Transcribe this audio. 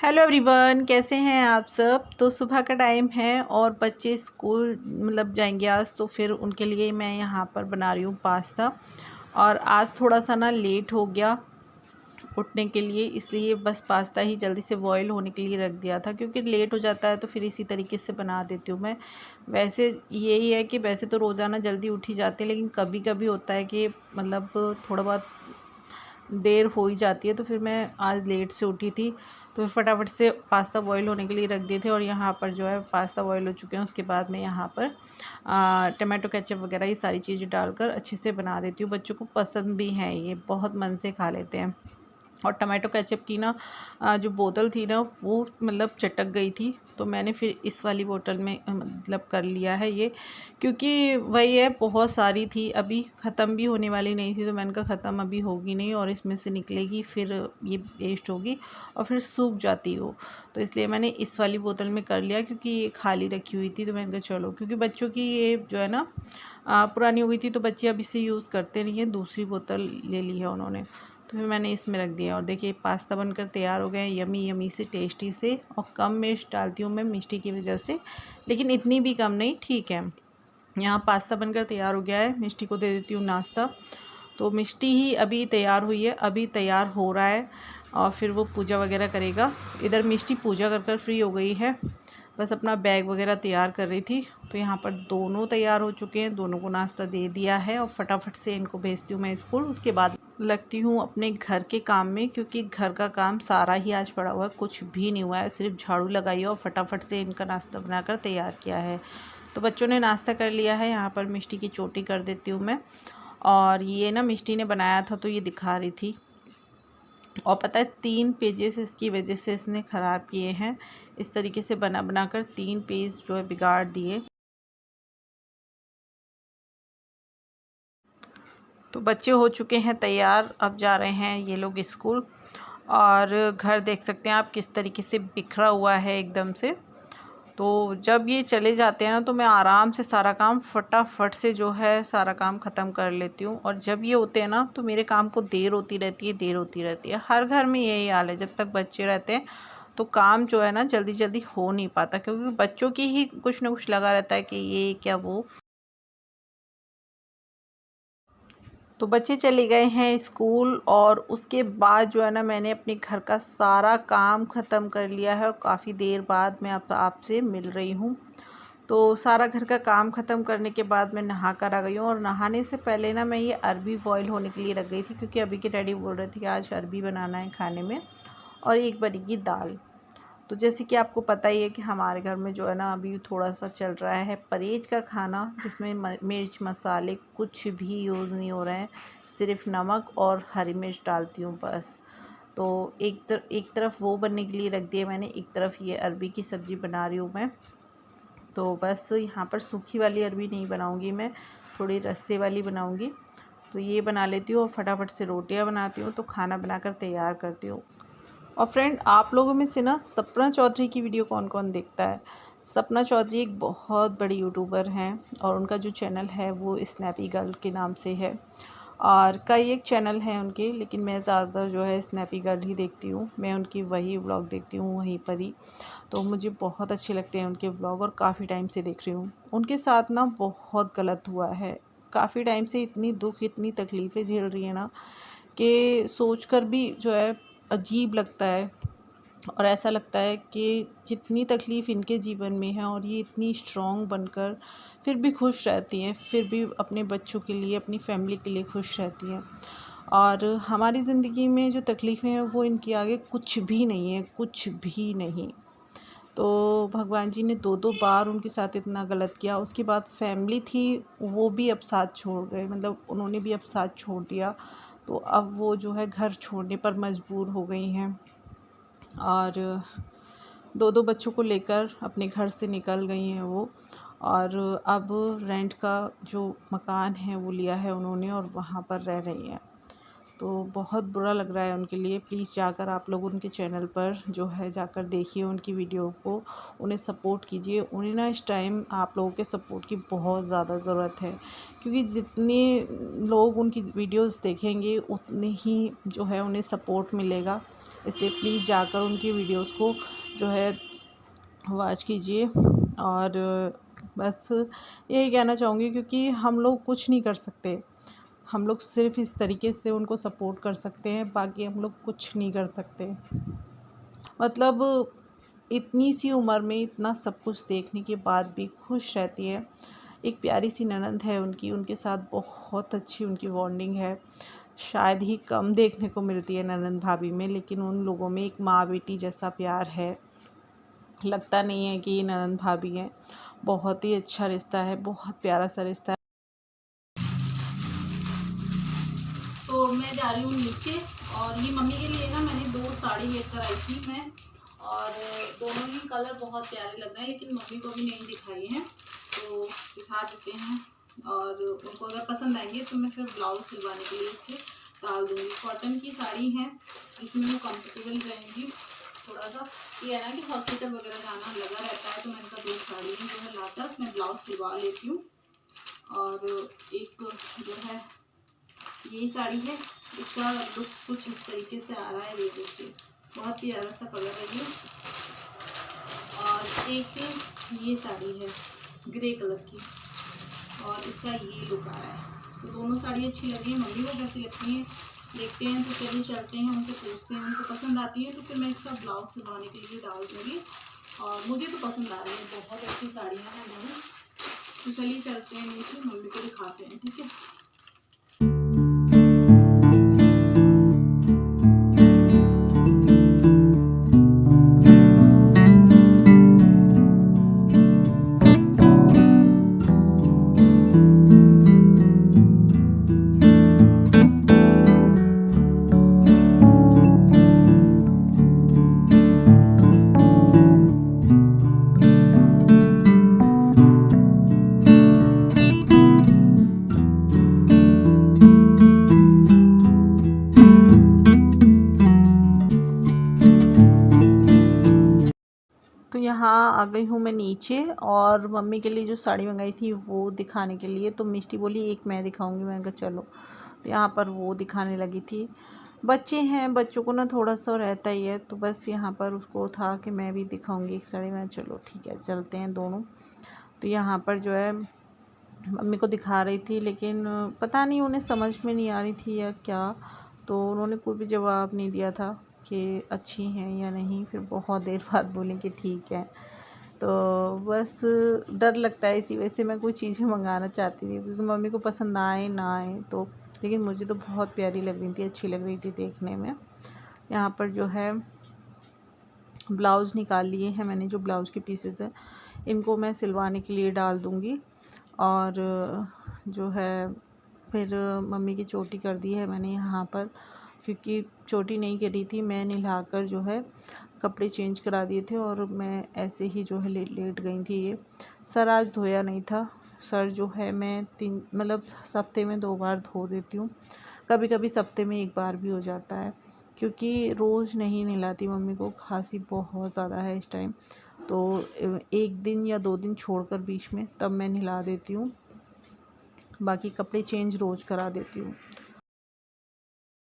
Hello everyone, कैसे हैं आप सब। तो सुबह का टाइम है और बच्चे स्कूल जाएंगे आज, तो फिर उनके लिए मैं यहाँ पर बना रही हूँ पास्ता। और आज थोड़ा सा ना लेट हो गया उठने के लिए, इसलिए बस पास्ता ही जल्दी से बॉईल होने के लिए रख दिया था, क्योंकि लेट हो जाता है तो फिर इसी तरीके से बना देती हूँ मैं। वैसे यही है कि वैसे तो रोज़ाना जल्दी उठ ही जाते हैं, लेकिन कभी कभी होता है कि थोड़ा बहुत देर हो ही जाती है, तो फिर मैं आज लेट से उठी थी, तो फिर फटाफट से पास्ता बॉईल होने के लिए रख दिए थे। और यहाँ पर जो है पास्ता बॉईल हो चुके हैं, उसके बाद मैं यहाँ पर टमाटो केचप वगैरह ये सारी चीज़ें डालकर अच्छे से बना देती हूँ। बच्चों को पसंद भी है, ये बहुत मन से खा लेते हैं। और टमाटो केचप की ना जो बोतल थी ना वो चटक गई थी, तो मैंने फिर इस वाली बोतल में कर लिया है ये, क्योंकि वही है बहुत सारी थी, अभी ख़त्म भी होने वाली नहीं थी, तो मैंने कहा ख़त्म अभी होगी नहीं और इसमें से निकलेगी फिर ये वेस्ट होगी और फिर सूख जाती हो, तो इसलिए मैंने इस वाली बोतल में कर लिया, क्योंकि ये खाली रखी हुई थी। तो मैंने कहा चलो, क्योंकि बच्चों की ये जो है ना पुरानी हो गई थी, तो बच्चे अब इसे यूज़ करते नहीं हैं, दूसरी बोतल ले ली है उन्होंने, तो फिर मैंने इसमें रख दिया। और देखिए पास्ता बनकर तैयार हो गए, यमी यमी से टेस्टी से। और कम मिर्च डालती हूँ मैं मिष्टी की वजह से, लेकिन इतनी भी कम नहीं, ठीक है। यहाँ पास्ता बनकर तैयार हो गया है, मिष्टी को दे देती हूँ नाश्ता। तो मिष्टी ही अभी तैयार हुई है, अभी तैयार हो रहा है और फिर वो पूजा वगैरह करेगा। इधर मिष्टी पूजा कर कर फ्री हो गई है, बस अपना बैग वगैरह तैयार कर रही थी। तो यहाँ पर दोनों तैयार हो चुके हैं, दोनों को नाश्ता दे दिया है और फटाफट से इनको भेजती हूँ मैं स्कूल। उसके बाद लगती हूँ अपने घर के काम में, क्योंकि घर का काम सारा ही आज पड़ा हुआ है, कुछ भी नहीं हुआ है, सिर्फ झाड़ू लगाई है और फटाफट से इनका नाश्ता बनाकर तैयार किया है। तो बच्चों ने नाश्ता कर लिया है। यहाँ पर मिष्टी की चोटी कर देती हूँ मैं। और ये ना मिष्टी ने बनाया था, तो ये दिखा रही थी, और पता है 3 पेजेस इसकी वजह से इसने ख़राब किए हैं। इस तरीके से बना बनाकर 3 पेज जो है बिगाड़ दिए। तो बच्चे हो चुके हैं तैयार, अब जा रहे हैं ये लोग स्कूल। और घर देख सकते हैं आप किस तरीके से बिखरा हुआ है एकदम से। तो जब ये चले जाते हैं ना, तो मैं आराम से सारा काम फटाफट से जो है सारा काम ख़त्म कर लेती हूँ। और जब ये होते हैं ना, तो मेरे काम को देर होती रहती है, देर होती रहती है। हर घर में यही हाल है, जब तक बच्चे रहते हैं तो काम जो है ना जल्दी जल्दी हो नहीं पाता, क्योंकि बच्चों की ही कुछ ना कुछ लगा रहता है कि ये क्या वो। तो बच्चे चले गए हैं स्कूल, और उसके बाद जो है ना मैंने अपने घर का सारा काम ख़त्म कर लिया है, और काफ़ी देर बाद मैं आपसे मिल रही हूँ। तो सारा घर का काम ख़त्म करने के बाद मैं नहा कर आ गई हूँ। और नहाने से पहले ना मैं ये अरबी बॉईल होने के लिए रख गई थी, क्योंकि अभी के डैडी बोल रहे थे कि आज अरबी बनाना है खाने में, और एक बनेगी दाल। तो जैसे कि आपको पता ही है कि हमारे घर में जो है ना अभी थोड़ा सा चल रहा है परहेज का खाना, जिसमें मिर्च मसाले कुछ भी यूज़ नहीं हो रहे हैं, सिर्फ नमक और हरी मिर्च डालती हूँ बस। तो एक तरफ वो बनने के लिए रख दिया मैंने, एक तरफ ये अरबी की सब्ज़ी बना रही हूँ मैं। तो बस यहाँ पर सूखी वाली अरबी नहीं बनाऊँगी मैं, थोड़ी रस्से वाली बनाऊँगी। तो ये बना लेती हूँ और फटाफट से रोटियाँ बनाती हूँ, तो खाना बनाकर तैयार करती हूँ। और फ्रेंड, आप लोगों में से ना सपना चौधरी की वीडियो कौन कौन देखता है। सपना चौधरी एक बहुत बड़ी यूट्यूबर हैं, और उनका जो चैनल है वो स्नैपी गर्ल के नाम से है। और कई एक चैनल हैं उनके, लेकिन मैं ज़्यादातर जो है स्नैपी गर्ल ही देखती हूँ। मैं उनकी वही व्लॉग देखती हूँ वहीं पर ही। तो मुझे बहुत अच्छे लगते हैं उनके व्लॉग, और काफ़ी टाइम से देख रही हूँ। उनके साथ ना बहुत गलत हुआ है, काफ़ी टाइम से इतनी दुख इतनी तकलीफ़ें झेल रही है ना, कि सोच कर भी जो है अजीब लगता है। और ऐसा लगता है कि जितनी तकलीफ़ इनके जीवन में है, और ये इतनी स्ट्रॉन्ग बनकर फिर भी खुश रहती हैं, फिर भी अपने बच्चों के लिए अपनी फैमिली के लिए खुश रहती हैं। और हमारी ज़िंदगी में जो तकलीफ़ें हैं वो इनके आगे कुछ भी नहीं है, कुछ भी नहीं। तो भगवान जी ने 2-2 बार उनके साथ इतना गलत किया। उसके बाद फैमिली थी, वो भी अब साथ छोड़ गए, उन्होंने भी अब साथ छोड़ दिया। तो अब वो जो है घर छोड़ने पर मजबूर हो गई हैं, और 2-2 बच्चों को लेकर अपने घर से निकल गई हैं वो। और अब रेंट का जो मकान है वो लिया है उन्होंने, और वहाँ पर रह रही हैं। तो बहुत बुरा लग रहा है उनके लिए। प्लीज़ जाकर आप लोग उनके चैनल पर जो है जाकर देखिए उनकी वीडियो को, उन्हें सपोर्ट कीजिए। उन्हें ना इस टाइम आप लोगों के सपोर्ट की बहुत ज़्यादा ज़रूरत है, क्योंकि जितने लोग उनकी वीडियोस देखेंगे उतने ही जो है उन्हें सपोर्ट मिलेगा। इसलिए प्लीज़ जाकर उनकी वीडियोस को जो है वॉच कीजिए। और बस यही कहना चाहूँगी, क्योंकि हम लोग कुछ नहीं कर सकते, हम लोग सिर्फ इस तरीके से उनको सपोर्ट कर सकते हैं, बाकी हम लोग कुछ नहीं कर सकते। मतलब इतनी सी उम्र में इतना सब कुछ देखने के बाद भी खुश रहती है। एक प्यारी सी ननंद है उनकी, उनके साथ बहुत अच्छी उनकी बॉन्डिंग है। शायद ही कम देखने को मिलती है ननंद भाभी में, लेकिन उन लोगों में एक माँ बेटी जैसा प्यार है। लगता नहीं है कि ये ननंद भाभी हैं। बहुत ही अच्छा रिश्ता है, बहुत प्यारा सा रिश्ता है। तो मैं जा रही हूँ नीचे, और ये मम्मी के लिए ना मैंने 2 साड़ी लेकर आई थी मैं, और दोनों ही कलर बहुत प्यारे लग रहे हैं, लेकिन मम्मी को भी नहीं दिखाई हैं, तो दिखा देते हैं। और उनको अगर पसंद आएंगे तो मैं फिर ब्लाउज सिलवाने के लिए इसके डाल दूँगी। कॉटन की साड़ी है, इसमें मैं कंफर्टेबल रहेंगी थोड़ा सा। ये है ना कि हॉस्पिटल वगैरह जाना लगा रहता है, तो मैं इनका 2 साड़ी जो है लाकर मैं ब्लाउज सिलवा लेती हूँ। और एक जो है यही साड़ी है, इसका लुक कुछ इस तरीके से आ रहा है, ये देखिए बहुत प्यारा सा कलर है ये। और एक ये साड़ी है ग्रे कलर की, और इसका ये लुक आ रहा है। तो दोनों साड़ी अच्छी लगी है, मम्मी को कैसी लगती हैं देखते हैं। तो चलिए चलते हैं, उनसे पूछते हैं, उनको पसंद आती है तो फिर मैं इसका ब्लाउज सिलवाने के लिए डाल दूँगी। और मुझे तो पसंद आ रही है, बहुत अच्छी साड़ियाँ हैं दोनों। तो चलिए चलते हैं नीचे, मम्मी को दिखाते हैं, ठीक है। तो यहाँ आ गई हूँ मैं नीचे, और मम्मी के लिए जो साड़ी मंगाई थी वो दिखाने के लिए। तो मिष्टी बोली एक मैं दिखाऊंगी, मैंने कहा चलो। तो यहाँ पर वो दिखाने लगी थी। बच्चे हैं, बच्चों को ना थोड़ा सा रहता ही है, तो बस यहाँ पर उसको था कि मैं भी दिखाऊंगी एक साड़ी। मैं चलो ठीक है चलते हैं दोनों। तो यहाँ पर जो है मम्मी को दिखा रही थी, लेकिन पता नहीं उन्हें समझ में नहीं आ रही थी या क्या, तो उन्होंने कोई भी जवाब नहीं दिया था कि अच्छी हैं या नहीं। फिर बहुत देर बाद बोलें कि ठीक है। तो बस डर लगता है, इसी वजह से मैं कोई चीज़ें मंगाना चाहती थी, क्योंकि मम्मी को पसंद आए ना आए तो। लेकिन मुझे तो बहुत प्यारी लग रही थी, अच्छी लग रही थी देखने में। यहाँ पर जो है ब्लाउज़ निकाल लिए हैं मैंने, जो ब्लाउज़ के पीसेस हैं इनको मैं सिलवाने के लिए डाल दूँगी। और जो है फिर मम्मी की चोटी कर दी है मैंने यहाँ पर, क्योंकि चोटी नहीं करी थी। मैं नहलाकर जो है कपड़े चेंज करा दिए थे, और मैं ऐसे ही जो है लेट गई थी। ये सर आज धोया नहीं था। सर जो है मैं 3 मतलब हफ्ते में 2 बार धो देती हूँ, कभी कभी हफ्ते में 1 बार भी हो जाता है, क्योंकि रोज़ नहीं नहलाती। मम्मी को खांसी बहुत ज़्यादा है इस टाइम, तो 1 दिन या 2 दिन छोड़कर बीच में तब मैं नहला देती हूँ। बाकी कपड़े चेंज रोज़ करा देती हूँ।